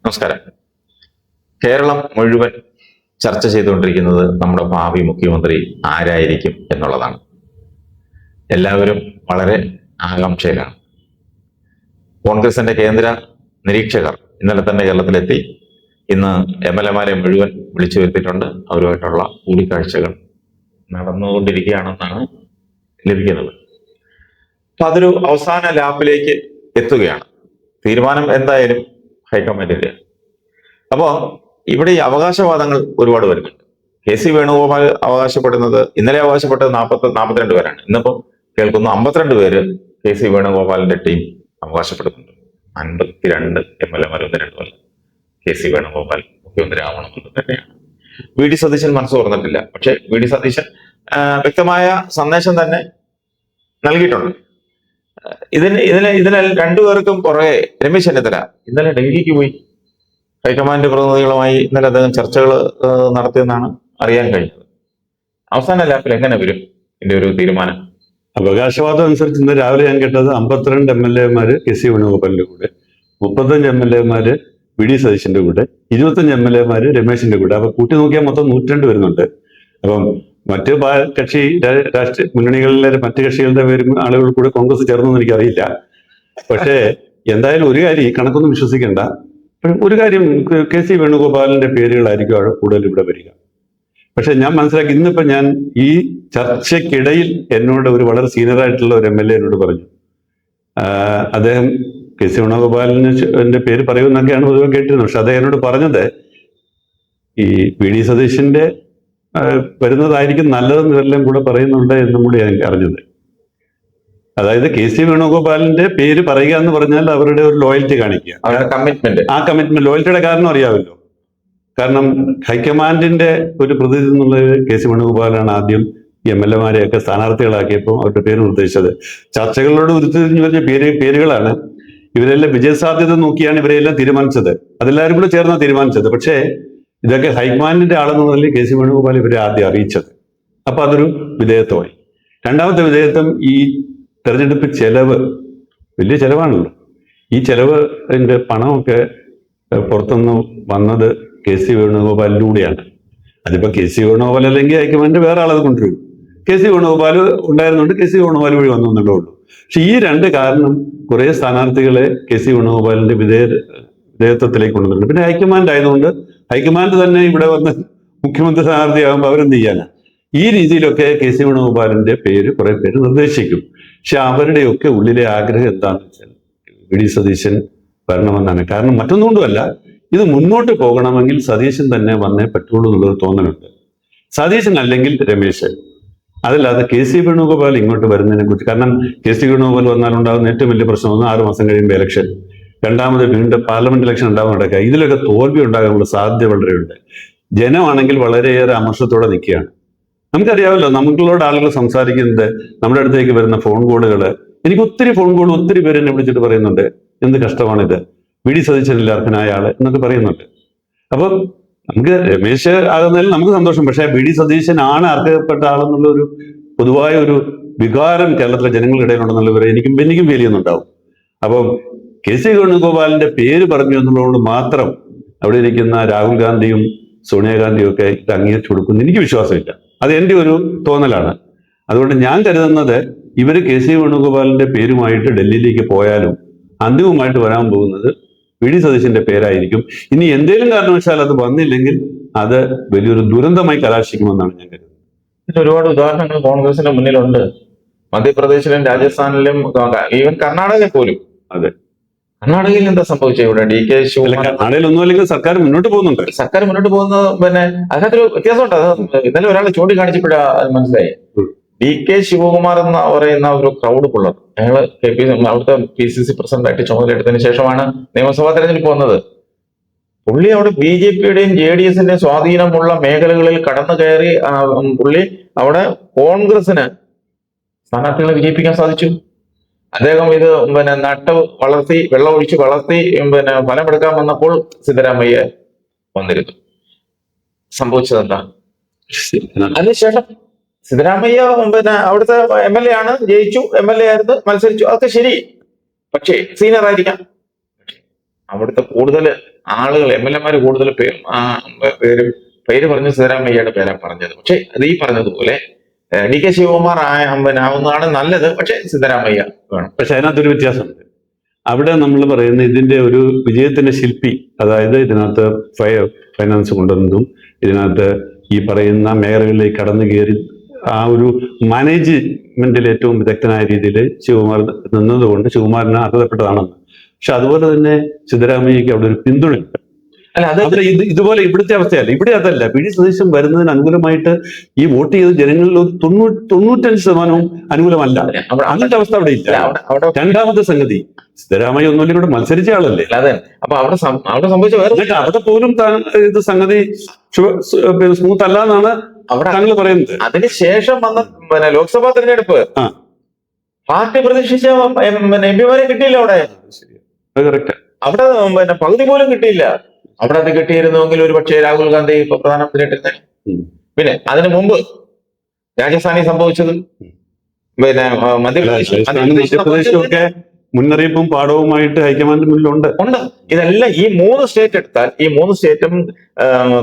നമസ്കാരം. കേരളം മുഴുവൻ ചർച്ച ചെയ്തുകൊണ്ടിരിക്കുന്നത് നമ്മുടെ ഭാവി മുഖ്യമന്ത്രി ആരായിരിക്കും എന്നുള്ളതാണ്. എല്ലാവരും വളരെ ആകാംക്ഷയിലാണ്. കോൺഗ്രസിന്റെ കേന്ദ്ര നിരീക്ഷകർ ഇന്നലെ തന്നെ കേരളത്തിലെത്തി. ഇന്ന് MLA-മാരെ മുഴുവൻ വിളിച്ചു വരുത്തിയിട്ടുണ്ട്. അവരുമായിട്ടുള്ള കൂടിക്കാഴ്ചകൾ നടന്നുകൊണ്ടിരിക്കുകയാണെന്നാണ് ലഭിക്കുന്നത്. അപ്പൊ അതൊരു അവസാന ലാപ്പിലേക്ക് എത്തുകയാണ്. തീരുമാനം എന്തായാലും ഹൈക്കമാൻഡിന്റെ. അപ്പോ ഇവിടെ ഈ അവകാശവാദങ്ങൾ ഒരുപാട് വരുന്നുണ്ട്. KC വേണുഗോപാൽ അവകാശപ്പെടുന്നത്, ഇന്നലെ അവകാശപ്പെട്ടത് 42 പേരാണ്. ഇന്നിപ്പോ കേൾക്കുന്നു 52 പേര് KC വേണുഗോപാലിന്റെ ടീം അവകാശപ്പെടുന്നുണ്ട്. 52 MLA-മാർ ഒന്ന് രണ്ടുമല്ല. KC വേണുഗോപാൽ മുഖ്യമന്ത്രി ആവണമെന്ന് തന്നെയാണ്. VD സതീശൻ മനസ്സ് തുറന്നിട്ടില്ല. പക്ഷെ VD സതീശൻ വ്യക്തമായ സന്ദേശം തന്നെ നൽകിയിട്ടുണ്ട്. ഇതിനെ രണ്ടുപേർക്കും പുറകെ രമേശ് ചെന്നിത്തല ഇന്നലെ ഡൽഹിക്ക് പോയി ഹൈക്കമാൻഡ് പ്രതിനിധികളുമായി ഇന്നലെ അദ്ദേഹം ചർച്ചകൾ നടത്തിയെന്നാണ് അറിയാൻ കഴിഞ്ഞത്. അവസാന ലാപ്പിൽ എങ്ങനെ വരും ഇതിന്റെ ഒരു തീരുമാനം? അവകാശവാദം അനുസരിച്ച് ഇന്ന് രാവിലെ ഞാൻ കേട്ടത് 52 MLA-മാര് KC വേണുഗോപാലിന്റെ കൂടെ, 35 MLA-മാര് VD സതീശന്റെ കൂടെ, 25 MLA-മാര് രമേശിന്റെ കൂടെ. അപ്പൊ കൂട്ടി നോക്കിയാൽ മൊത്തം 102 വരുന്നുണ്ട്. അപ്പം മറ്റ് കക്ഷി രാഷ്ട്രീയ മുന്നണികളിലെ മറ്റ് കക്ഷികളുടെ പേരും ആളുകൾ കൂടെ കോൺഗ്രസ് ചേർന്നൊന്നും എനിക്കറിയില്ല. പക്ഷേ എന്തായാലും ഒരു കാര്യം, ഈ കണക്കൊന്നും വിശ്വസിക്കേണ്ട. ഒരു കാര്യം, KC വേണുഗോപാലിന്റെ പേരുകളായിരിക്കും അവിടെ കൂടുതൽ ഇവിടെ വരിക. പക്ഷെ ഞാൻ മനസ്സിലാക്കി, ഇന്നിപ്പോ ഞാൻ ഈ ചർച്ചയ്ക്കിടയിൽ എന്നോട് ഒരു വളരെ സീനിയറായിട്ടുള്ള ഒരു MLA എന്നോട് പറഞ്ഞു, അദ്ദേഹം KC വേണുഗോപാലിന്റെ പേര് പറയുമെന്നൊക്കെയാണ് പൊതുവെ കേട്ടിരുന്നത്. പക്ഷെ അദ്ദേഹം എന്നോട് പറഞ്ഞത് ഈ VD സതീശന്റെ വരുന്നതായിരിക്കും നല്ലതെന്ന് ഇവരെല്ലാം കൂടെ പറയുന്നുണ്ട് എന്നും കൂടി ഞാൻ അറിഞ്ഞത്. അതായത് KC വേണുഗോപാലിന്റെ പേര് പറയുക എന്ന് പറഞ്ഞാൽ അവരുടെ ഒരു ലോയൽറ്റി കാണിക്കുക, ആ കമ്മിറ്റ്മെന്റ്. ലോയൽറ്റിയുടെ കാരണം അറിയാമല്ലോ. കാരണം ഹൈക്കമാൻഡിന്റെ ഒരു പ്രതിനിധി എന്നുള്ളത് KC വേണുഗോപാലാണ് ആദ്യം MLA-മാരെയൊക്കെ സ്ഥാനാർത്ഥികളാക്കിയപ്പോൾ അവരുടെ പേര് നിർദ്ദേശിച്ചത്. ചർച്ചകളോട് ഉരുത്തിരിഞ്ഞു വരുന്ന പേരുകളാണ്. ഇവരെല്ലാം വിജയസാധ്യത നോക്കിയാണ് ഇവരെല്ലാം തീരുമാനിച്ചത്. അതെല്ലാവരും കൂടെ ചേർന്നാണ് തീരുമാനിച്ചത്. പക്ഷേ ഇതൊക്കെ ഹൈക്കമാൻഡിന്റെ ആളെന്നുള്ളതിൽ KC വേണുഗോപാൽ ഇവരെ ആദ്യം അറിയിച്ചത്. അപ്പൊ അതൊരു വിധേയത്വമായി. രണ്ടാമത്തെ വിധേയത്വം, ഈ തെരഞ്ഞെടുപ്പ് ചെലവ് വലിയ ചെലവാണല്ലോ. ഈ ചെലവിന്റെ പണമൊക്കെ പുറത്തുനിന്ന് വന്നത് KC വേണുഗോപാലിലൂടെയാണ്. അതിപ്പോ KC വേണുഗോപാൽ അല്ലെങ്കിൽ ഹൈക്കമാൻഡ് വേറെ ആളത് കൊണ്ടുവരും. KC വേണുഗോപാൽ ഉണ്ടായിരുന്നുണ്ട്, KC വേണുഗോപാൽ വഴി വന്നു എന്നുള്ളേ ഉള്ളൂ. പക്ഷെ ഈ രണ്ട് കാരണം കുറെ സ്ഥാനാർത്ഥികളെ KC വേണുഗോപാലിന്റെ വിധേയത്വത്തിലേക്ക് കൊണ്ടുവന്നിട്ടുണ്ട്. പിന്നെ ഹൈക്കമാൻഡ് ആയതുകൊണ്ട് ഹൈക്കമാൻഡ് തന്നെ ഇവിടെ വന്ന് മുഖ്യമന്ത്രി സ്ഥാനാർത്ഥിയാകുമ്പോൾ അവരെന്ത് ചെയ്യാനാ? ഈ രീതിയിലൊക്കെ KC വേണുഗോപാലിന്റെ പേര് കുറെ പേര് നിർദ്ദേശിക്കും. പക്ഷെ അവരുടെയൊക്കെ ഉള്ളിലെ ആഗ്രഹം എന്താണെന്ന് വെച്ചാൽ VD സതീശൻ വരണമെന്നാണ്. കാരണം മറ്റൊന്നുകൊണ്ടുമല്ല, ഇത് മുന്നോട്ട് പോകണമെങ്കിൽ സതീശൻ തന്നെ വന്നേ പറ്റുള്ളൂ എന്നുള്ളത് തോന്നലുണ്ട്. സതീശൻ അല്ലെങ്കിൽ രമേശ്, അതല്ലാതെ KC വേണുഗോപാൽ ഇങ്ങോട്ട് വരുന്നതിനെ കുറിച്ച്. കാരണം KC വേണുഗോപാൽ വന്നാലുണ്ടാകുന്ന ഏറ്റവും വലിയ പ്രശ്നം 6 മാസം കഴിയുമ്പോൾ ഇലക്ഷൻ, രണ്ടാമത് വീണ്ടും പാർലമെന്റ് ഇലക്ഷൻ നടക്കുക. ഇതിലൊക്കെ തോൽവി ഉണ്ടാകാനുള്ള സാധ്യത വളരെയുണ്ട്. ജനമാണെങ്കിൽ വളരെയേറെ അമർഷത്തോടെ നിൽക്കുകയാണ്. നമുക്കറിയാമല്ലോ, നമ്മളോട് ആളുകൾ സംസാരിക്കുന്നത്, നമ്മുടെ അടുത്തേക്ക് വരുന്ന ഫോൺ കോളുകൾ, എനിക്ക് ഒത്തിരി ഫോൺ കോൾ, ഒത്തിരി പേര് എന്നെ വിളിച്ചിട്ട് പറയുന്നുണ്ട്, എന്ത് കഷ്ടമാണിത്, VD സതീശനില്ല അർഹനായ ആള് എന്നൊക്കെ പറയുന്നുണ്ട്. അപ്പം നമുക്ക് രമേശ് ആകുന്നതിൽ നമുക്ക് സന്തോഷം. പക്ഷേ VD സതീശനാണ് അർഹതപ്പെട്ട ആളെന്നുള്ള ഒരു പൊതുവായ ഒരു വികാരം കേരളത്തിലെ ജനങ്ങളുടെ ഇടയിലുണ്ടെന്നുള്ള എനിക്കും ഫീൽ ചെയ്യുന്നുണ്ടാവും. അപ്പം KC വേണുഗോപാലിന്റെ പേര് പറഞ്ഞു എന്നുള്ളതുകൊണ്ട് മാത്രം അവിടെ ഇരിക്കുന്ന രാഹുൽ ഗാന്ധിയും സോണിയാഗാന്ധിയും ഒക്കെ ഇത് അംഗീകരിച്ചു കൊടുക്കുന്നു എനിക്ക് വിശ്വാസമില്ല. അത് എൻ്റെ ഒരു തോന്നലാണ്. അതുകൊണ്ട് ഞാൻ കരുതുന്നത് ഇവര് KC വേണുഗോപാലിന്റെ പേരുമായിട്ട് ഡൽഹിയിലേക്ക് പോയാലും അന്തിമമായിട്ട് വരാൻ പോകുന്നത് VD സതീശന്റെ പേരായിരിക്കും. ഇനി എന്തെങ്കിലും കാരണവശാൽ അത് വന്നില്ലെങ്കിൽ അത് വലിയൊരു ദുരന്തമായി കലാശിക്കുമെന്നാണ് ഞാൻ കരുതുന്നത്. ഇതിന് ഒരുപാട് ഉദാഹരണങ്ങൾ കോൺഗ്രസിന്റെ മുന്നിലുണ്ട്. മധ്യപ്രദേശിലും രാജസ്ഥാനിലും ഈവൻ കർണാടകയിൽ പോലും. അതെ, കർണാടകയിൽ എന്താ സംഭവിച്ചത്? ഇവിടെ DK ശിവകുമാർ, കർണാടകയിൽ ഒന്നും അല്ലെങ്കിൽ സർക്കാർ മുന്നോട്ട് പോകുന്നുണ്ട്. സർക്കാർ മുന്നോട്ട് പോകുന്നത് പിന്നെ അതിനകത്തൊരു വ്യത്യാസമുണ്ട്. അത് ഇന്നലെ ഒരാൾ ചൂണ്ടിക്കാണിച്ചപ്പോഴാ അത് മനസ്സിലായി. DK ശിവകുമാർ എന്ന് പറയുന്ന ഒരു ക്രൗഡ് പുള്ളർ, അയാള് അവിടുത്തെ PCC പ്രസിഡന്റായിട്ട് ചുമതലയെടുത്തതിന് ശേഷമാണ് നിയമസഭാ തെരഞ്ഞെടുപ്പ് വന്നത്. പുള്ളി അവിടെ BJPയുടെയും JDSന്റെയും സ്വാധീനമുള്ള മേഖലകളിൽ കടന്നു കയറി പുള്ളി അവിടെ കോൺഗ്രസിന് സ്ഥാനാർത്ഥികളെ വിജയിപ്പിക്കാൻ സാധിച്ചു. അദ്ദേഹം ഇത് നട്ട് വളർത്തി, വെള്ളമൊഴിച്ച് വളർത്തി ഫലമെടുക്കാൻ വന്നപ്പോൾ സിദ്ധരാമയ്യ വന്നിരുന്നു. സംഭവിച്ചത് എന്താ? അതിനുശേഷം സിദ്ധരാമയ്യ അവിടുത്തെ MLA ആണ്, ജയിച്ചു, MLA ആയിരുന്നു, മത്സരിച്ചു, അതൊക്കെ ശരി. പക്ഷേ സീനിയർ ആയിരിക്കാം. അവിടുത്തെ കൂടുതൽ ആളുകൾ MLA കൂടുതൽ പേര് പറഞ്ഞു സിദ്ധരാമയ്യയുടെ പേരാണ് പറഞ്ഞത്. പക്ഷെ അത് ഈ പറഞ്ഞതുപോലെ DK ശിവകുമാർ ആവുന്നതാണ് നല്ലത്. പക്ഷെ സിദ്ധരാമയ്യ വേണം. പക്ഷെ അതിനകത്തൊരു വ്യത്യാസമുണ്ട്. അവിടെ നമ്മൾ പറയുന്ന ഇതിന്റെ ഒരു വിജയത്തിന്റെ ശില്പി, അതായത് ഇതിനകത്ത് ഫൈനാൻസ് കൊണ്ടുവന്നതും ഇതിനകത്ത് ഈ പറയുന്ന മേഖലകളിലേക്ക് കടന്നു കയറി ആ ഒരു മാനേജ്മെന്റിൽ ഏറ്റവും വിദഗ്ധനായ രീതിയിൽ ശിവകുമാർ നിന്നതുകൊണ്ട് ശിവകുമാറിന് അർഹതപ്പെട്ടതാണെന്ന്. പക്ഷെ അതുപോലെ തന്നെ സിദ്ധരാമയ്യക്ക് അവിടെ ഒരു പിന്തുണയുണ്ട്. അല്ല അത് അവിടെ ഇതുപോലെ ഇവിടുത്തെ അവസ്ഥയല്ല. ഇവിടെ അതല്ല. വി.ഡി. സതീശൻ വരുന്നതിന് അനുകൂലമായിട്ട് ഈ വോട്ട് ചെയ്ത ജനങ്ങളിൽ ഒരു 95% അനുകൂലമല്ല. അങ്ങനത്തെ അവസ്ഥ അവിടെ ഇല്ല. രണ്ടാമത്തെ സംഗതി, സിദ്ധരാമയ്യ ഒന്നുമില്ല ഇവിടെ മത്സരിച്ച ആളല്ലേ. അതെ. അപ്പൊ അവിടെ സംഭവിച്ച എന്നിട്ട് അവിടെ പോലും ഇത് സംഗതി സ്മൂത്ത് അല്ല എന്നാണ് താങ്കൾ പറയുന്നത്. അതിനുശേഷം വന്ന ലോക്സഭാ തെരഞ്ഞെടുപ്പ് പാർട്ടി പ്രതീക്ഷിച്ച MP കിട്ടിയില്ല. അവിടെ പകുതി പോലും കിട്ടിയില്ല. അവിടെ അത് കിട്ടിയിരുന്നുവെങ്കിൽ ഒരു പക്ഷേ രാഹുൽ ഗാന്ധി ഇപ്പൊ പ്രധാനമന്ത്രിയായിട്ട്. പിന്നെ അതിനു മുമ്പ് രാജസ്ഥാനിൽ സംഭവിച്ചത്, പിന്നെ മധ്യപ്രദേശിലൊക്കെ മുന്നറിയിപ്പും പാഠവുമായിട്ട് ഹൈക്കമാൻഡ് മുന്നിലുണ്ട്. ഇതെല്ലാം ഈ 3 സ്റ്റേറ്റ് എടുത്താൽ ഈ 3 സ്റ്റേറ്റും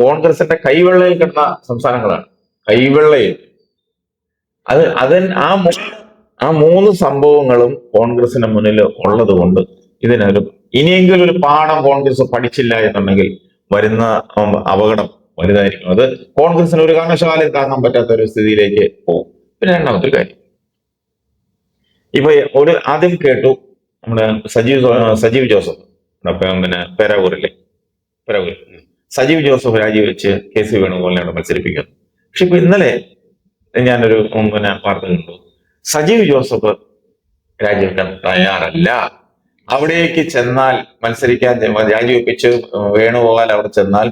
കോൺഗ്രസിന്റെ കൈവെള്ളയിൽ കിടന്ന സംസ്ഥാനങ്ങളാണ്. കൈവെള്ളയിൽ ആ 3 സംഭവങ്ങളും കോൺഗ്രസിന് മുന്നിൽ ഉള്ളത് കൊണ്ട് ഇതിനൊരു ഇനിയെങ്കിലും ഒരു പാഠം കോൺഗ്രസ് പഠിച്ചില്ല എന്നുണ്ടെങ്കിൽ വരുന്ന അപകടം വലുതായിരിക്കും. അത് കോൺഗ്രസിന് ഒരു കാരണവശാലും താങ്ങാൻ പറ്റാത്ത ഒരു സ്ഥിതിയിലേക്ക് പോകും. പിന്നെ രണ്ടാമത്തെ കാര്യം, ഇപ്പൊ ആദ്യം കേട്ടു നമ്മുടെ സജീവ് ജോസഫ്, പിന്നെ പേരാവൂർ സജീവ് ജോസഫ് രാജിവെച്ച് KC വേണുഗോപാലിനെ മത്സരിപ്പിക്കുന്നു. പക്ഷെ ഇപ്പൊ ഇന്നലെ ഞാനൊരു വാർത്ത കണ്ടു, സജീവ് ജോസഫ് രാജിവെക്കാൻ തയ്യാറല്ല. അവിടേക്ക് ചെന്നാൽ മത്സരിക്കാൻ രാജിവെപ്പിച്ച് വേണുഗോപാൽ അവിടെ ചെന്നാൽ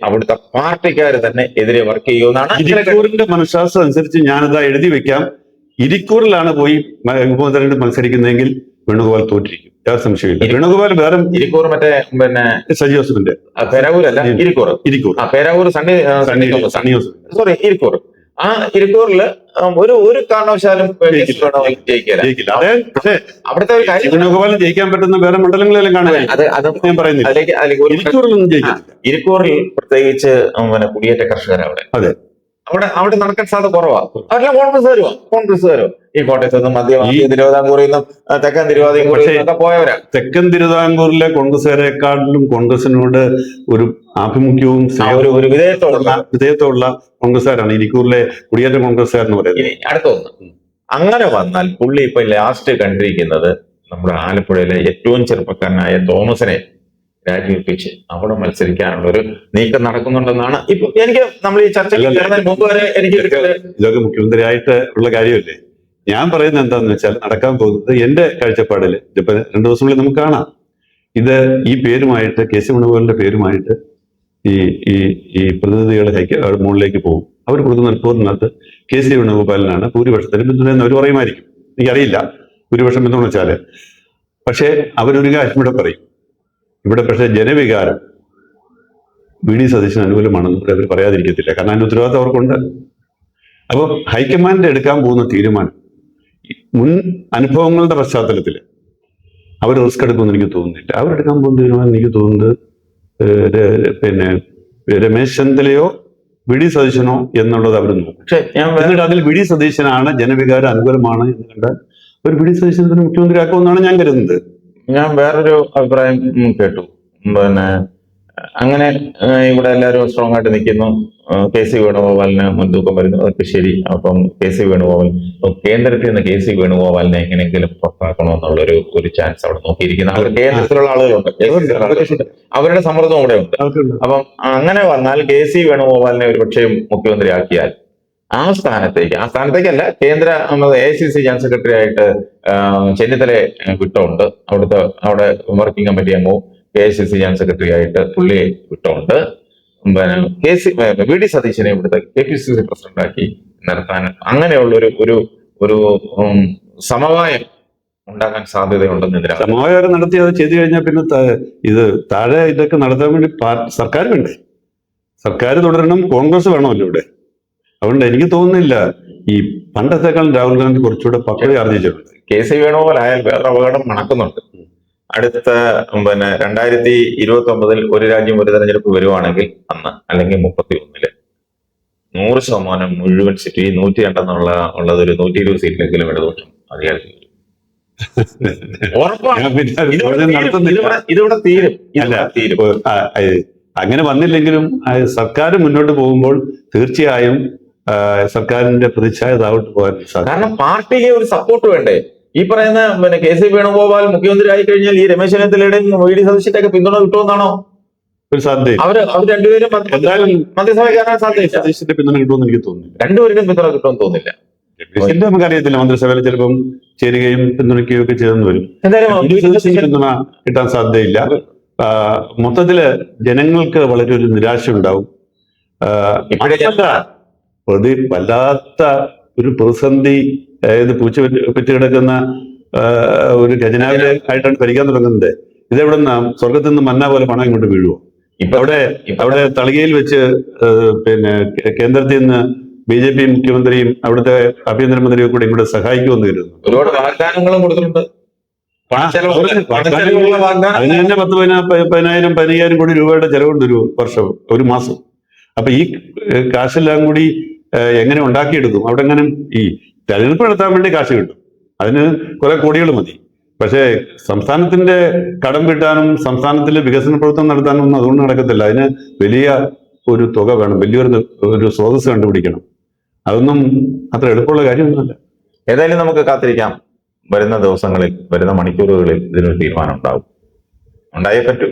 അവിടുത്തെ പാർട്ടിക്കാർ തന്നെ എതിരെ വർക്ക് ചെയ്യുമെന്നാണ്. ഇരിക്കൂറിന്റെ മനഃശാസ്ത്രം അനുസരിച്ച് ഞാനത് എഴുതി വെക്കാം. ഇരിക്കൂറിലാണ് പോയി ഉപതെരഞ്ഞെടുപ്പ് മത്സരിക്കുന്നതെങ്കിൽ വേണുഗോപാൽ തോറ്റിരിക്കും, യാതൊരു സംശയമില്ല. വേണുഗോപാൽ വേറെ ഇരിക്കൂർ മറ്റേ സജീവ് ജോസഫിന്റെ പേരാവൂരല്ല, ഇരിക്കൂർ പേരാവൂർ സോറി ഇരിക്കൂർ. ആ ഇരിക്കൂറില് ഒരു കാരണവശാലും ജയിക്കില്ല. പക്ഷേ അവിടുത്തെ ഒരു കാര്യം, വേണുഗോപാലിന് ജയിക്കാൻ പറ്റുന്ന വേറെ മണ്ഡലങ്ങളെല്ലാം കാണുക. ഞാൻ പറയുന്നില്ല, ഇരിക്കൂറിൽ പ്രത്യേകിച്ച് കുടിയേറ്റ കർഷകർ അവിടെ നടക്കാൻ സാധ്യത കുറവാണ്. അവരെല്ലാം കോൺഗ്രസ് വരുമോ ഈ കോട്ടയത്ത് നിന്നും തിരുവിതാംകൂറിൽ നിന്നും തെക്കൻ തിരുവിതാംകൂറിൽ പോയവരാ. തെക്കൻ തിരുവിതാംകൂറിലെ കോൺഗ്രസുകാരെക്കാട്ടിലും കോൺഗ്രസിനോട് ഒരു ആഭിമുഖ്യവും ഒരു വിധേയത്വമുള്ള കോൺഗ്രസ്സുകാരാണ് ഇരിക്കൂറിലെ കുടിയേറ്റ കോൺഗ്രസ്സുകാരെന്ന് പറയുന്നത്. അടുത്തൊന്ന് അങ്ങനെ വന്നാൽ പുള്ളി ഇപ്പൊ ലാസ്റ്റ് കണ്ടിരിക്കുന്നത് നമ്മുടെ ആലപ്പുഴയിലെ ഏറ്റവും ചെറുപ്പക്കാരനായ തോമസിനെ രാജിവെപ്പിച്ച് അവിടെ മത്സരിക്കാനുള്ള ഒരു നീക്കം നടക്കുന്നുണ്ടെന്നാണ് ഇപ്പൊ നമ്മൾ ഈ ചർച്ചയ്ക്ക് മുമ്പ് വരെ ഇതൊക്കെ മുഖ്യമന്ത്രിയായിട്ട് ഉള്ള കാര്യമല്ലേ. ഞാൻ പറയുന്നത് എന്താണെന്ന് വെച്ചാൽ നടക്കാൻ പോകുന്നത് എന്റെ കാഴ്ചപ്പാടിൽ ഇതിപ്പോ 2 ദിവസങ്ങളിൽ നമുക്ക് കാണാം. ഇത് ഈ പേരുമായിട്ട് KC വേണുഗോപാലിന്റെ പേരുമായിട്ട് ഈ പ്രതിനിധികൾ മുകളിലേക്ക് പോകും. അവർ കൊടുക്കുന്ന റിപ്പോർട്ടിനകത്ത് KC വേണുഗോപാലിനാണ് ഭൂരിപക്ഷത്തിന് പിന്തുണ എന്ന് അവർ പറയുമായിരിക്കും. എനിക്കറിയില്ല ഭൂരിപക്ഷം പിന്തുണ വെച്ചാല്. പക്ഷേ അവരൊരു കാര്യം ഇവിടെ പറയും, ഇവിടെ പക്ഷേ ജനവികാരം V.D. സതീശന് അനുകൂലമാണെന്ന് ഇവിടെ അവർ പറയാതിരിക്കത്തില്ല. കാരണം അതിന്റെ ഉത്തരവാദിത്വം അവർക്കുണ്ട്. അപ്പോൾ ഹൈക്കമാൻഡ് എടുക്കാൻ പോകുന്ന തീരുമാനം മുൻ അനുഭവങ്ങളുടെ പശ്ചാത്തലത്തിൽ അവർ റിസ്ക് എടുക്കുമെന്ന് എനിക്ക് തോന്നുന്നില്ല. അവരെടുക്കാൻ പോകുന്ന തീരുമാനം എനിക്ക് തോന്നുന്നത് പിന്നെ രമേശ് ചെന്നിത്തലയോ V.D. സതീശനോ എന്നുള്ളത് അവർ നോക്കും. എന്നിട്ട് അതിൽ V.D. സതീശനാണ് ജനവികാരം അനുകൂലമാണ് എന്ന് കണ്ടാൽ ഒരു V.D. സതീശനെ തന്നെ മുഖ്യമന്ത്രിയാക്കുമെന്നാണ് ഞാൻ കരുതുന്നത്. ഞാൻ വേറൊരു അഭിപ്രായം കേട്ടു, പിന്നെ അങ്ങനെ ഇവിടെ എല്ലാവരും സ്ട്രോങ് ആയിട്ട് നിൽക്കുന്നു, KC വേണുഗോപാലിന് മുൻതൂക്കം വരുന്നു, അതൊക്കെ ശരി. അപ്പം KC വേണുഗോപാൽ കേന്ദ്രത്തിൽ നിന്ന് KC വേണുഗോപാലിനെ എങ്ങനെയെങ്കിലും പുറത്താക്കണമെന്നുള്ള ഒരു ചാൻസ് അവിടെ നോക്കിയിരിക്കുന്നു. അവർ കേന്ദ്രത്തിലുള്ള ആളുകളുണ്ട്, അവരുടെ സമ്മർദ്ദം അവിടെ ഉണ്ട്. അപ്പം അങ്ങനെ വന്നാൽ KC വേണുഗോപാലിനെ ഒരു പക്ഷേ മുഖ്യമന്ത്രിയാക്കിയാൽ ആ സ്ഥാനത്തേക്കല്ല, കേന്ദ്ര AICC ജനറൽ സെക്രട്ടറി ആയിട്ട് ചെന്നിത്തലയെ വിട്ടുണ്ട്. അവിടെ വർക്കിംഗ് കമ്മിറ്റി അംഗവും AICC ജനറൽ സെക്രട്ടറി ആയിട്ട് പുള്ളിയെ വിട്ടുണ്ട്. V.D. സതീശനെ ഇവിടുത്തെ KPCC പ്രസിഡന്റാക്കി നിർത്താൻ അങ്ങനെയുള്ള ഒരു സമവായം ഉണ്ടാകാൻ സാധ്യതയുണ്ടെന്ന് സമവായം നടത്തി അത് ചെയ്തു കഴിഞ്ഞാൽ പിന്നെ ഇത് താഴെ ഇതൊക്കെ നടത്താൻ വേണ്ടി സർക്കാർ വേണ്ടേ? സർക്കാർ തുടരണം, കോൺഗ്രസ് വേണമല്ലോ ഇവിടെ. അതുകൊണ്ട് എനിക്ക് തോന്നുന്നില്ല ഈ പണ്ടത്തെക്കാളും രാഹുൽ ഗാന്ധി കുറച്ചുകൂടെ പക്വത ആർജിച്ചിട്ടുണ്ട്. KC വേണുഗോപാൽ ആയാൽ വേറെ അപകടം മണക്കുന്നുണ്ട്. അടുത്ത 2029 ഒരു രാജ്യം ഒരു തെരഞ്ഞെടുപ്പ് വരുവാണെങ്കിൽ അന്ന്, അല്ലെങ്കിൽ 31 100% മുഴുവൻ സീറ്റ്, ഈ 102 ഉള്ളത് ഒരു 120 സീറ്റിലെങ്കിലും ഇടതുപക്ഷം അധികാരത്തിൽ വരും. ഉറപ്പാണ്. ഞാൻ പിന്നെ ഒരു ഇതിവിടെ ചോദ്യം തീരും. നടത്തുന്നില്ല. ഇതിവിടെ തീരും. അല്ല, ഇതിവിടെ തീരും. അങ്ങനെ വന്നില്ലെങ്കിലും സർക്കാർ മുന്നോട്ട് പോകുമ്പോൾ തീർച്ചയായും സർക്കാരിന്റെ പ്രതിച്ഛായ താഴോട്ട് പോകാൻ സാധിക്കും. കാരണം പാർട്ടിക്ക് ഒരു സപ്പോർട്ട് വേണ്ടേ? ഈ പറയുന്ന KC വേണുഗോപാൽ മുഖ്യമന്ത്രി ആയി കഴിഞ്ഞാൽ ഈ രമേശ് ചെന്നിത്തലയുടെയും VD സതീശന്റെ ഒക്കെ പിന്തുണ കിട്ടുമെന്നാണോ? ഒരു സാധ്യത അവർ രണ്ടുപേരും എന്തായാലും മന്ത്രിസഭ കയറാൻ സാധ്യത സതീശന്റെ പിന്തുണ കിട്ടുമെന്ന് എനിക്ക് തോന്നുന്നില്ല. രണ്ടുപേരുടെയും പിന്തുണ കിട്ടുമെന്ന് തോന്നുന്നില്ല. രമേശിന്റെ നമുക്കറിയത്തില്ല, മന്ത്രിസഭയിൽ ചിലപ്പം ചേരുകയും പിന്തുണയ്ക്കുകയും ഒക്കെ ചെയ്തെന്ന് വരും. എന്തായാലും പിന്തുണ കിട്ടാൻ സാധ്യതയില്ല. മൊത്തത്തില് ജനങ്ങൾക്ക് വളരെ ഒരു നിരാശ ഉണ്ടാവും. വല്ലാത്ത ഒരു പ്രതിസന്ധി, അതായത് പൂച്ച പറ്റി കിടക്കുന്ന ഒരു ഖജനാവിലെ ആയിട്ടാണ് ഭരിക്കാൻ തുടങ്ങുന്നത്. ഇതെവിടെ നിന്ന് സ്വർഗത്തിൽ നിന്ന് മന്ന പോലെ പണം ഇങ്ങോട്ട് വീഴുവോ? അവിടെ തളികയിൽ വെച്ച് കേന്ദ്രത്തിൽ നിന്ന് BJP മുഖ്യമന്ത്രിയും അവിടുത്തെ ആഭ്യന്തരമന്ത്രിയും കൂടെ ഇങ്ങോട്ട് സഹായിക്കുമെന്ന് കരുതുന്നു. ഒരുപാട് വാഗ്ദാനങ്ങളും കൊടുത്തിട്ടുണ്ട്. അതിന് തന്നെ 10,000-15,000 കോടി രൂപയുടെ ചെലവുണ്ട് ഒരു മാസം. അപ്പൊ ഈ കാശെല്ലാം കൂടി എങ്ങനെ ഉണ്ടാക്കിയെടുക്കും? അവിടെ എങ്ങനെ ഈ തെരഞ്ഞെടുപ്പ് നടത്താൻ വേണ്ടി കാശ് കിട്ടും, അതിന് കുറെ കോടികൾ മതി. പക്ഷേ സംസ്ഥാനത്തിന്റെ കടം വീട്ടാനും സംസ്ഥാനത്തിലെ വികസന പ്രവർത്തനം നടത്താനും ഒന്നും അതുകൊണ്ട് നടക്കത്തില്ല. അതിന് വലിയ ഒരു തുക വേണം, വലിയൊരു സ്രോതസ് കണ്ടുപിടിക്കണം. അതൊന്നും അത്ര എളുപ്പമുള്ള കാര്യമൊന്നുമല്ല. ഏതായാലും നമുക്ക് കാത്തിരിക്കാം. വരുന്ന ദിവസങ്ങളിൽ, വരുന്ന മണിക്കൂറുകളിൽ ഇതിനൊരു തീരുമാനം ഉണ്ടാവും, ഉണ്ടായേ പറ്റൂ.